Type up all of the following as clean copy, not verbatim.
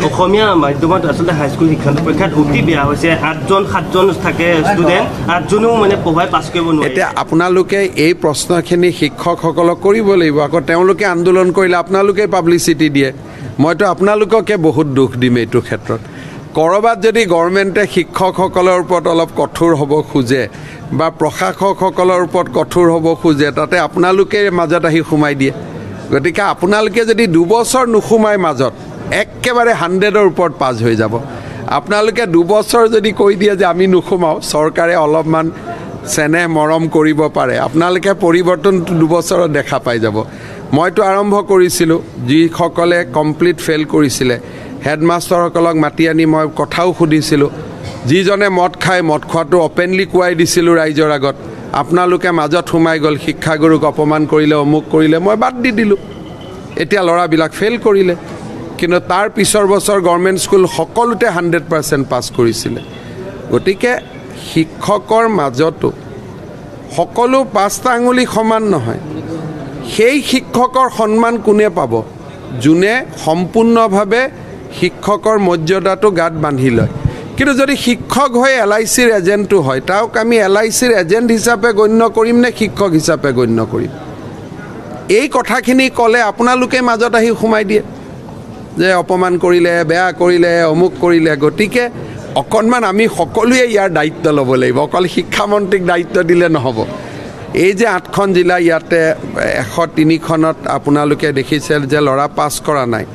অসমীয়া মাধ্যমত আচলতে হাইস্কুল শিক্ষান্ত পৰীক্ষাত অতি বেয়া হৈছে 8-7জন থাকে ষ্টুডেণ্ট 8জনেও মানে পঢ়াই পাছ কৰিব নোৱাৰে এতিয়া আপোনালোকে এই প্ৰশ্নখিনি শিক্ষকসকলক কৰিব লাগিব আকৌ তেওঁলোকে আন্দোলন কৰিলে আপোনালোকে পাব্লিচিটি দিয়ে মইতো আপোনালোককে বহুত দুখ দিম এইটো ক্ষেত্ৰত কৰবাত যদি গভৰ্ণমেণ্টে শিক্ষকসকলৰ ওপৰত অলপ কঠোৰ হ'ব খোজে বা প্ৰশাসকসকলৰ ওপৰত কঠোৰ হ'ব খোজে তাতে আপোনালোকে মাজত আহি সোমাই দিয়ে গতিকে আপোনালোকে যদি 2 বছৰ নুসুমাই মাজত একেবাৰে 100ৰ ওপৰত পাছ হৈ যাব আপোনালোকে 2 বছৰ যদি কৈ দিয়ে যে আমি নুসুমাও চৰকাৰে অলপমান চেনেহ মৰম কৰিব পাৰে আপোনালোকে পৰিৱৰ্তনটো 2 বছৰত দেখা পাই যাব মইতো আৰম্ভ কৰিছিলোঁ যিসকলে কমপ্লিট ফেইল কৰিছিলে হেডমাষ্টাৰসকলক মাতি আনি মই কথাও সুধিছিলোঁ যিজনে মদ খাই মদ খোৱাটো অপেনলি কোৱাই দিছিলোঁ ৰাইজৰ আগত আপোনালোকে মাজত সোমাই গ'ল শিক্ষাগুৰুক অপমান কৰিলে অমুক কৰিলে মই বাদ দি দিলোঁ এতিয়া ল'ৰাবিলাক ফেইল কৰিলে কিন্তু তাৰ পিছৰ বছৰ গভৰ্ণমেণ্ট স্কুল সকলোতে 100% পাছ কৰিছিলে গতিকে শিক্ষকৰ মাজতো সকলো 5টা আঙুলি সমান নহয় সেই শিক্ষকৰ সন্মান কোনে পাব যোনে সম্পূৰ্ণভাৱে শিক্ষকৰ মৰ্যাদাটো গাত বান্ধি লয় কিন্তু যদি শিক্ষক হৈ LICৰ এজেণ্টটো হয় তাক আমি LICৰ এজেণ্ট হিচাপে গণ্য কৰিম নে শিক্ষক হিচাপে গণ্য কৰিম এই কথাখিনি ক'লে আপোনালোকে মাজত আহি সোমাই দিয়ে যে অপমান কৰিলে বেয়া কৰিলে অমুক কৰিলে গতিকে অকণমান আমি সকলোৱে ইয়াৰ দায়িত্ব ল'ব লাগিব অকল শিক্ষামন্ত্ৰীক দায়িত্ব দিলে নহ'ব এই যে 8খন জিলা ইয়াতে 103খনত আপোনালোকে দেখিছে যে ল'ৰা পাছ কৰা নাই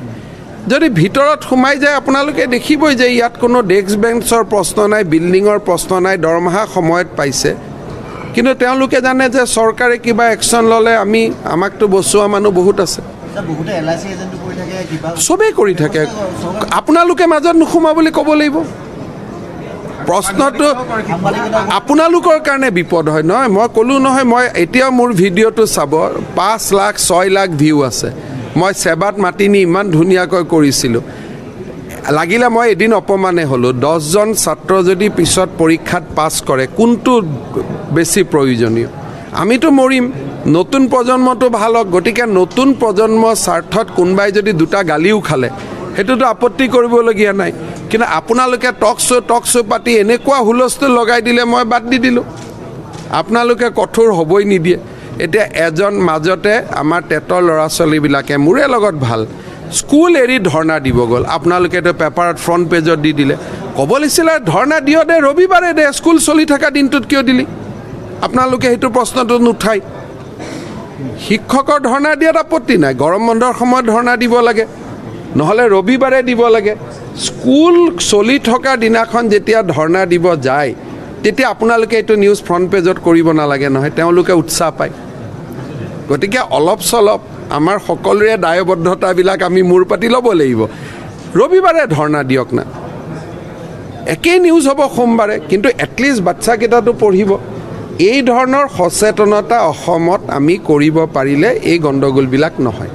যদি ভিতৰত সোমাই যায় আপোনালোকে দেখিবই যে ইয়াত কোনো ডেস্ক বেঞ্চৰ প্ৰশ্ন নাই বিল্ডিঙৰ প্ৰশ্ন নাই দৰমহা সময়ত পাইছে কিন্তু তেওঁলোকে জানে যে চৰকাৰে কিবা একশ্যন ল'লে আমাকতো বচোৱা মানুহ বহুত আছে চবেই কৰি থাকে আপোনালোকে মাজত নোসোমা বুলি ক'ব লাগিব প্ৰশ্নটো আপোনালোকৰ কাৰণে বিপদ হয় নহয় মই ক'লোঁ নহয় মই এতিয়াও মোৰ ভিডিঅ'টো চাব 5 লাখ 6 লাখ ভিউ আছে মই সেৱাত মাতি নি ইমান ধুনীয়াকৈ কৰিছিলোঁ লাগিলে মই এদিন অপমানে হ'লোঁ 10জন ছাত্ৰ যদি পিছত পৰীক্ষাত পাছ কৰে কোনটো বেছি প্ৰয়োজনীয় আমিতো মৰিম নতুন প্ৰজন্মটো ভাল হওক গতিকে নতুন প্ৰজন্মৰ স্বাৰ্থত কোনোবাই যদি 2টা গালিও খালে সেইটোতো আপত্তি কৰিবলগীয়া নাই কিন্তু আপোনালোকে টক শ্ব' পাতি এনেকুৱা হুলস্থুল লগাই দিলে মই বাদ দি দিলোঁ আপোনালোকে কঠোৰ হ'বই নিদিয়ে এতিয়া এজন মাজতে আমাৰ টেটৰ ল'ৰা ছোৱালীবিলাকে মোৰে লগত ভাল স্কুল এৰি ধৰ্ণা দিব গ'ল আপোনালোকেতো পেপাৰত ফ্ৰণ্ট পেজত দি দিলে ক'ব লাগিছিলে ধৰ্ণা দিয় দে ৰবিবাৰে দে স্কুল চলি থকা দিনটোত কিয় দিলি আপোনালোকে সেইটো প্ৰশ্নটো নুঠাই শিক্ষকৰ ধৰ্ণা দিয়াত আপত্তি নাই গৰম বন্ধৰ সময়ত ধৰ্ণা দিব লাগে নহ'লে ৰবিবাৰে দিব লাগে স্কুল চলি থকা দিনাখন যেতিয়া ধৰ্ণা দিব যায় তেতিয়া আপোনালোকে এইটো নিউজ ফ্ৰণ্ট পেজত কৰিব নালাগে নহয় তেওঁলোকে উৎসাহ পায় গতিকে অলপ চলপ আমাৰ সকলোৰে দায়বদ্ধতাবিলাক আমি মূৰ পাতি ল'ব লাগিব ৰবিবাৰে ধৰ্ণা দিয়ক না একেই নিউজ হ'ব সোমবাৰে কিন্তু এটলিষ্ট বাচ্চাকেইটাতো পঢ়িব এই ধৰণৰ সচেতনতা অসমত আমি কৰিব পাৰিলে এই গণ্ডগোলবিলাক নহয়